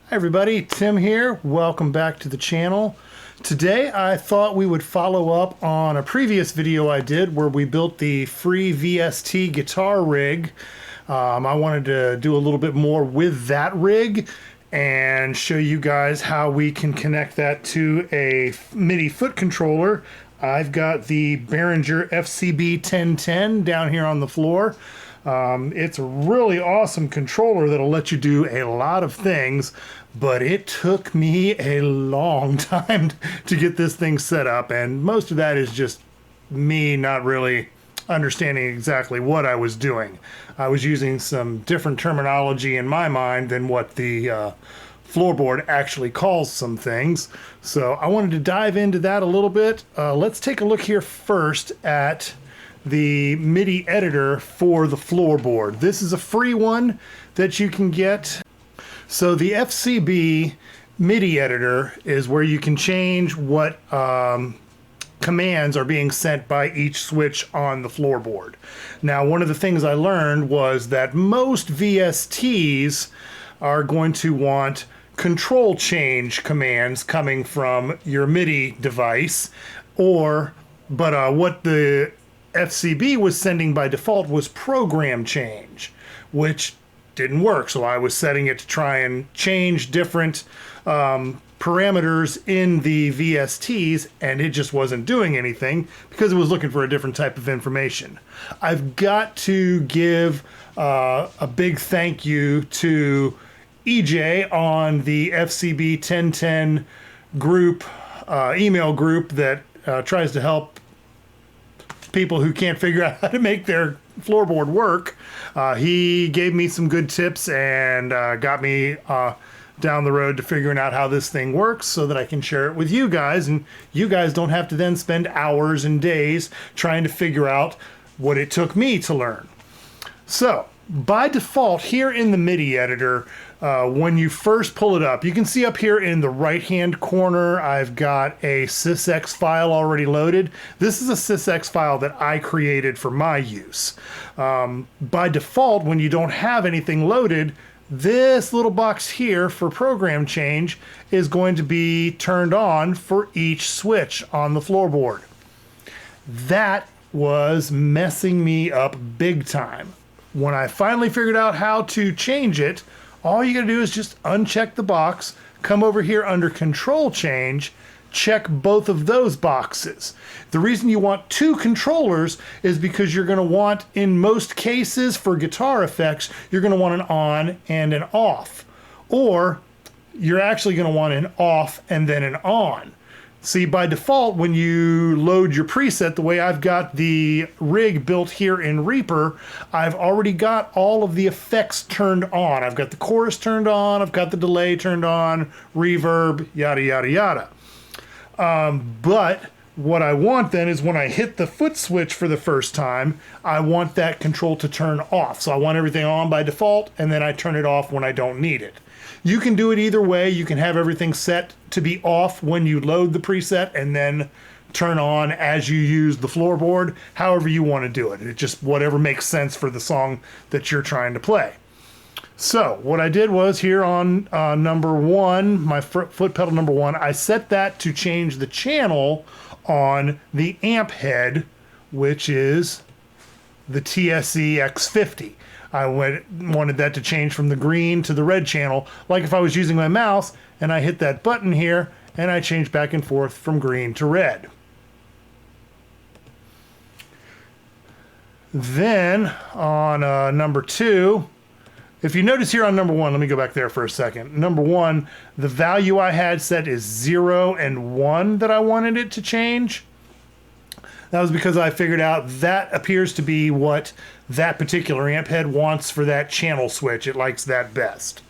Hi everybody, Tim here. Welcome back to the channel. Today I thought we would follow up on a previous video I did where we built the free VST guitar rig. I wanted to do a little bit more with that rig and show you guys how we can connect that to a MIDI foot controller. I've got the Behringer FCB1010 down here on the floor. It's a really awesome controller that'll let you do a lot of things, but it took me a long time to get this thing set up, and most of that is just me not really understanding exactly what I was doing. I was using some different terminology in my mind than what the Floorboard actually calls some things, so I wanted to dive into that a little bit. Let's take a look here first at the MIDI editor for the Floorboard. This is a free one that you can get. So the FCB MIDI editor is where you can change what commands are being sent by each switch on the Floorboard. Now, one of the things I learned was that most VSTs are going to want control change commands coming from your MIDI device, but what the FCB was sending by default was program change, which didn't work. So I was setting it to try and change different parameters in the VSTs, and it just wasn't doing anything because it was looking for a different type of information. I've got to give a big thank you to EJ on the FCB 1010 group, email group that tries to help people who can't figure out how to make their Floorboard work. He gave me some good tips and got me down the road to figuring out how this thing works so that I can share it with you guys, and you guys don't have to then spend hours and days trying to figure out what it took me to learn. So by default here in the MIDI editor, when you first pull it up, you can see up here in the right hand corner I've got a sysx file already loaded. This is a sysx file that I created for my use. By default, when you don't have anything loaded, this little box here for program change is going to be turned on for each switch on the Floorboard. That was messing me up big time. When I finally figured out how to change it, all you gotta do is just uncheck the box, come over here under control change, check both of those boxes. The reason you want two controllers is because you're gonna want, in most cases for guitar effects, you're gonna want an on and an off. Or you're actually gonna want an off and then an on. See, by default, when you load your preset, the way I've got the rig built here in Reaper, I've already got all of the effects turned on. I've got the chorus turned on, I've got the delay turned on, reverb, yada, yada, yada. But what I want then is when I hit the foot switch for the first time, I want that control to turn off. So I want everything on by default, and then I turn it off when I don't need it. You can do it either way. You can have everything set to be off when you load the preset and then turn on as you use the Floorboard, however you want to do it. It's just whatever makes sense for the song that you're trying to play. So what I did was here on number one, my foot pedal number one, I set that to change the channel on the amp head, which is the TSE X50. I wanted that to change from the green to the red channel, like if I was using my mouse and I hit that button here and I change back and forth from green to red. Then on number two, if you notice here on number one, let me go back there for a second. Number one, the value I had set is 0 and 1 that I wanted it to change. That was because I figured out that appears to be what that particular amp head wants for that channel switch. It likes that best.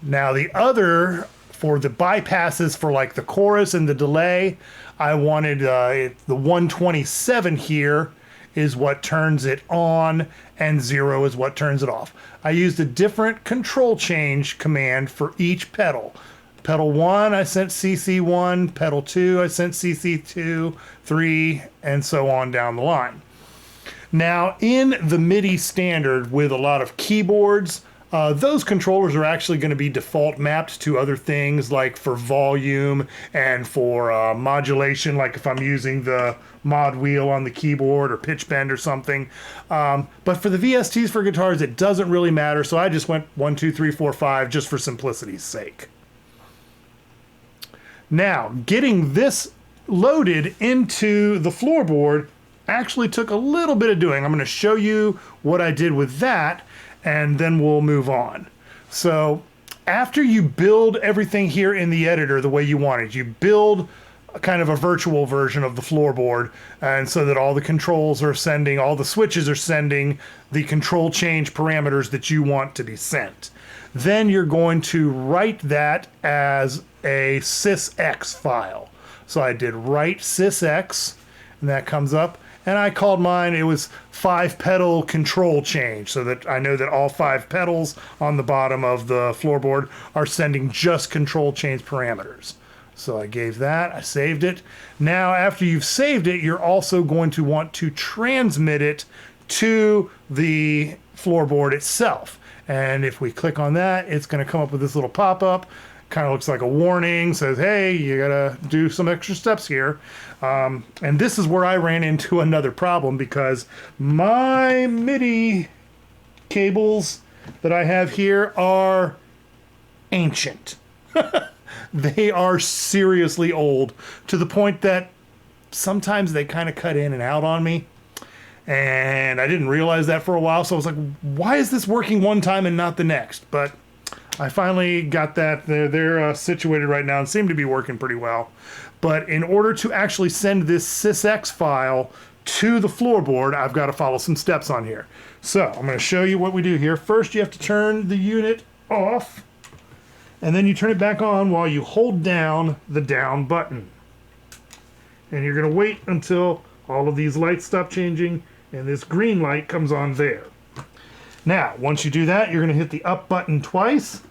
Now the other, for the bypasses for like the chorus and the delay, I wanted the 127 here is what turns it on and 0 is what turns it off. I used a different control change command for each pedal. Pedal 1, I sent CC1, pedal 2, I sent CC2, 3, and so on down the line. Now, in the MIDI standard with a lot of keyboards, those controllers are actually going to be default mapped to other things, like for volume and for modulation, like if I'm using the mod wheel on the keyboard or pitch bend or something. But for the VSTs for guitars, it doesn't really matter, so I just went 1, 2, 3, 4, 5 just for simplicity's sake. Now, getting this loaded into the floorboard actually took a little bit of doing. I'm going to show you what I did with that, and then we'll move on. So after you build everything here in the editor the way you want it, you build a kind of a virtual version of the floorboard, and so that all the controls are sending, all the switches are sending the control change parameters that you want to be sent. Then you're going to write that as a sysx file. So I did write sysx, and that comes up. And I called mine, it was 5-pedal control change, so that I know that all 5 pedals on the bottom of the floorboard are sending just control change parameters. So I gave that, I saved it. Now, after you've saved it, you're also going to want to transmit it to the floorboard itself. And if we click on that, it's going to come up with this little pop-up. Kind of looks like a warning, says, hey, you gotta do some extra steps here. And this is where I ran into another problem, because my MIDI cables that I have here are ancient. They are seriously old, to the point that sometimes they kind of cut in and out on me. And I didn't realize that for a while, so I was like, why is this working one time and not the next? But I finally got that. They're situated right now and seem to be working pretty well. But in order to actually send this sysx file to the floorboard, I've got to follow some steps on here. So I'm going to show you what we do here. First, you have to turn the unit off, and then you turn it back on while you hold down the down button. And you're going to wait until all of these lights stop changing and this green light comes on there. Now, once you do that, you're going to hit the up button twice.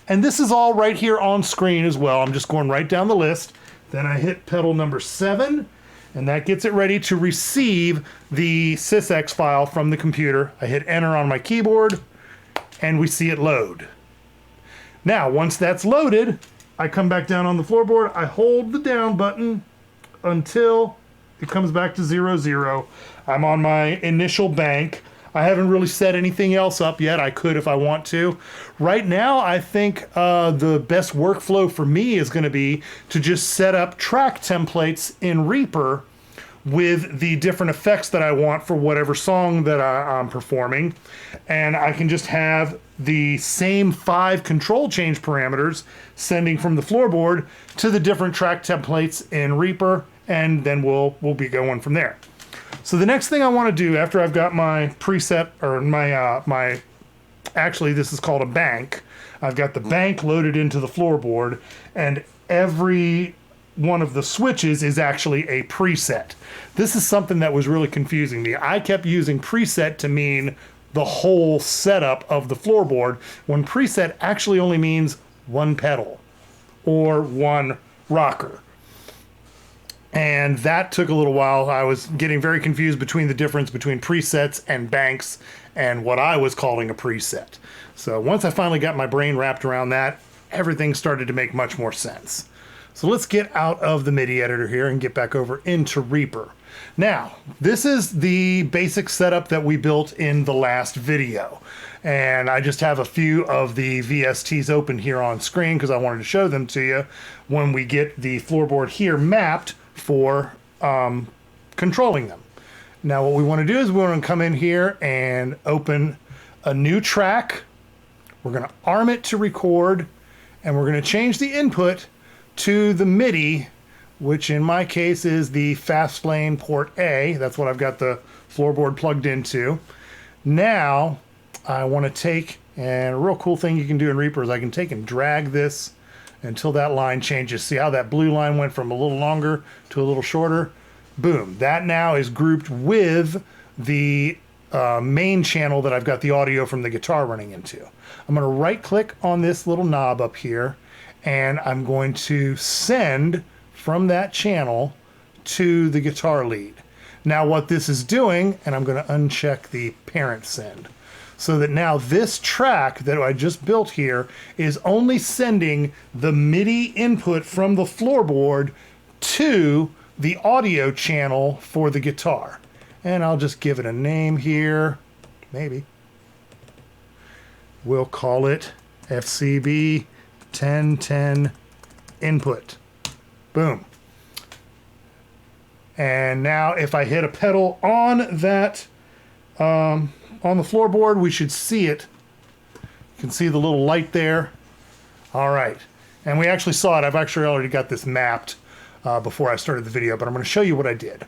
And this is all right here on screen as well. I'm just going right down the list. Then I hit pedal number 7, and that gets it ready to receive the sysx file from the computer. I hit enter on my keyboard, and we see it load. Now, once that's loaded, I come back down on the floorboard. I hold the down button until it comes back to 0, 0. I'm on my initial bank. I haven't really set anything else up yet. I could if I want to. Right now, I think the best workflow for me is going to be to just set up track templates in Reaper with the different effects that I want for whatever song that I'm performing. And I can just have the same 5 control change parameters sending from the floorboard to the different track templates in Reaper, and then we'll be going from there. So the next thing I want to do after I've got my preset, or my actually this is called a bank. I've got the bank loaded into the floorboard, and every one of the switches is actually a preset. This is something that was really confusing me. I kept using preset to mean the whole setup of the floorboard, when preset actually only means 1 pedal or 1 rocker. And that took a little while. I was getting very confused between the difference between presets and banks and what I was calling a preset. So once I finally got my brain wrapped around that, everything started to make much more sense. So let's get out of the MIDI editor here and get back over into Reaper. Now, this is the basic setup that we built in the last video. And I just have a few of the VSTs open here on screen because I wanted to show them to you when we get the floorboard here mapped for controlling them. Now what we want to do is we want to come in here and open a new track. We're going to arm it to record, and we're going to change the input to the MIDI, which in my case is the fast lane port A. That's what I've got the floorboard plugged into. Now I want to take, and a real cool thing you can do in Reaper is I can take and drag this until that line changes. See how that blue line went from a little longer to a little shorter? Boom. That now is grouped with the main channel that I've got the audio from the guitar running into. I'm going to right click on this little knob up here, and I'm going to send from that channel to the guitar lead. Now what this is doing, and I'm going to uncheck the parent send. so that now this track that I just built here is only sending the MIDI input from the floorboard to the audio channel for the guitar. And I'll just give it a name here, maybe. We'll call it FCB1010 input. Boom. And now if I hit a pedal on that, on the floorboard, we should see it. You can see the little light there. All right. And we actually saw it. I've actually already got this mapped before I started the video, but I'm going to show you what I did.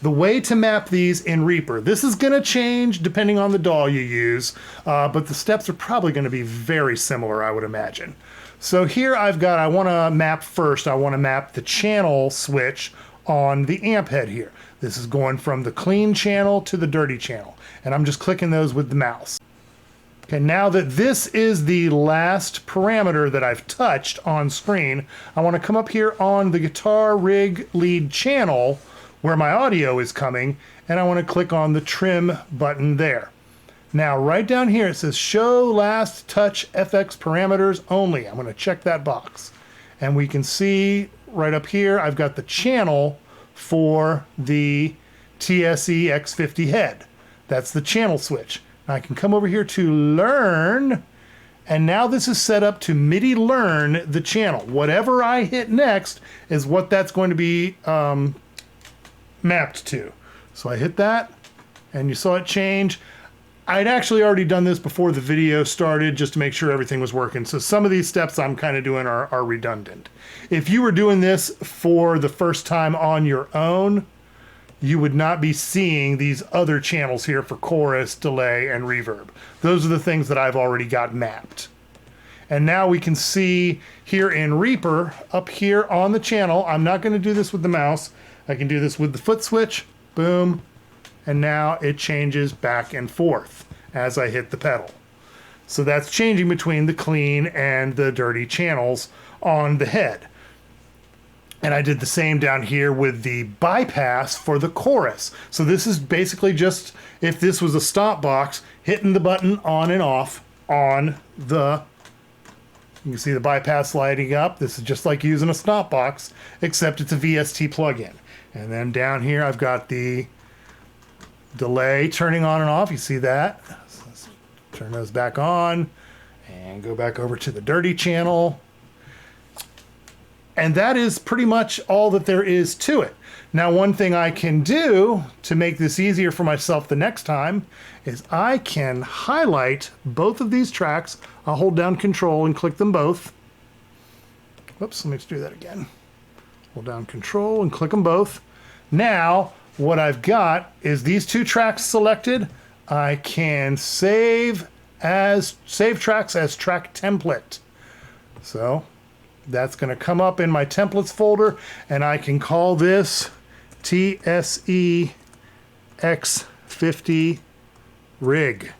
The way to map these in Reaper, this is going to change depending on the DAW you use, but the steps are probably going to be very similar, I would imagine. So here I want to map first, I want to map the channel switch on the amp head here. This is going from the clean channel to the dirty channel, and I'm just clicking those with the mouse. Okay, now that this is the last parameter that I've touched on screen, I want to come up here on the guitar rig lead channel where my audio is coming, and I want to click on the trim button there. Now right down here it says show last touch FX parameters only. I'm going to check that box, and we can see right up here I've got the channel for the TSE X50 head. That's the channel switch. Now I can come over here to learn, and now this is set up to MIDI learn the channel. Whatever I hit next is what that's going to be mapped to. So I hit that, and you saw it change. I'd actually already done this before the video started just to make sure everything was working. So some of these steps I'm kind of doing are redundant. If you were doing this for the first time on your own, you would not be seeing these other channels here for chorus, delay, and reverb. Those are the things that I've already got mapped. And now we can see here in Reaper, up here on the channel, I'm not going to do this with the mouse. I can do this with the foot switch, boom, and now it changes back and forth as I hit the pedal. So that's changing between the clean and the dirty channels on the head. And I did the same down here with the bypass for the chorus. So this is basically just, if this was a stop box, hitting the button on and off on the, you can see the bypass lighting up. This is just like using a stop box, except it's a VST plugin. And then down here, I've got the delay turning on and off. You see that? So let's turn those back on and go back over to the dirty channel. And that is pretty much all that there is to it. Now, one thing I can do to make this easier for myself the next time is I can highlight both of these tracks. I'll hold down Control and click them both. Whoops, let me do that again. Hold down Control and click them both. Now, what I've got is these two tracks selected. I can save tracks as track template. So that's going to come up in my templates folder, and I can call this TSE X50 rig.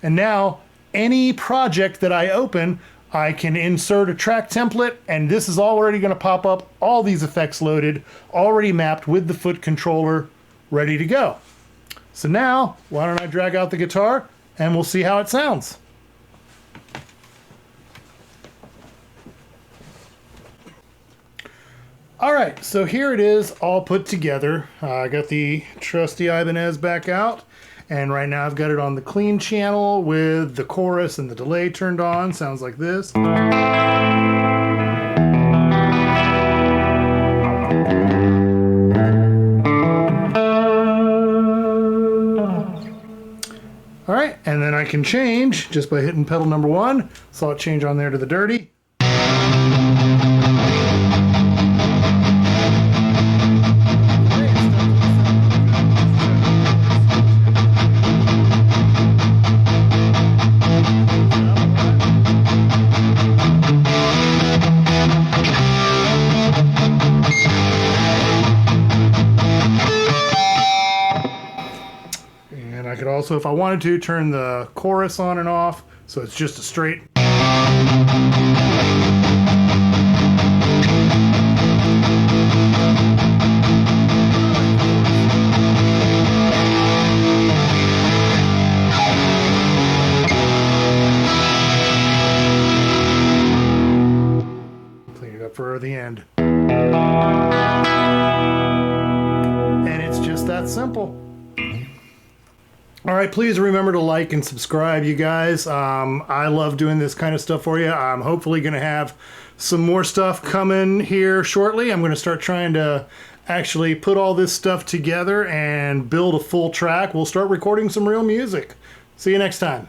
And now any project that I open, I can insert a track template, and this is already going to pop up, all these effects loaded, already mapped with the foot controller, ready to go. So now, why don't I drag out the guitar and we'll see how it sounds. All right, so here it is all put together. I got the trusty Ibanez back out, and right now I've got it on the clean channel with the chorus and the delay turned on. Sounds like this. All right, and then I can change just by hitting pedal number 1. Saw it change on there to the dirty. And I could also, if I wanted to, turn the chorus on and off, so it's just a straight. for the end. And it's just that simple. All right, please remember to like and subscribe, you guys. I love doing this kind of stuff for you. I'm hopefully going to have some more stuff coming here shortly. I'm going to start trying to actually put all this stuff together and build a full track. We'll start recording some real music. See you next time.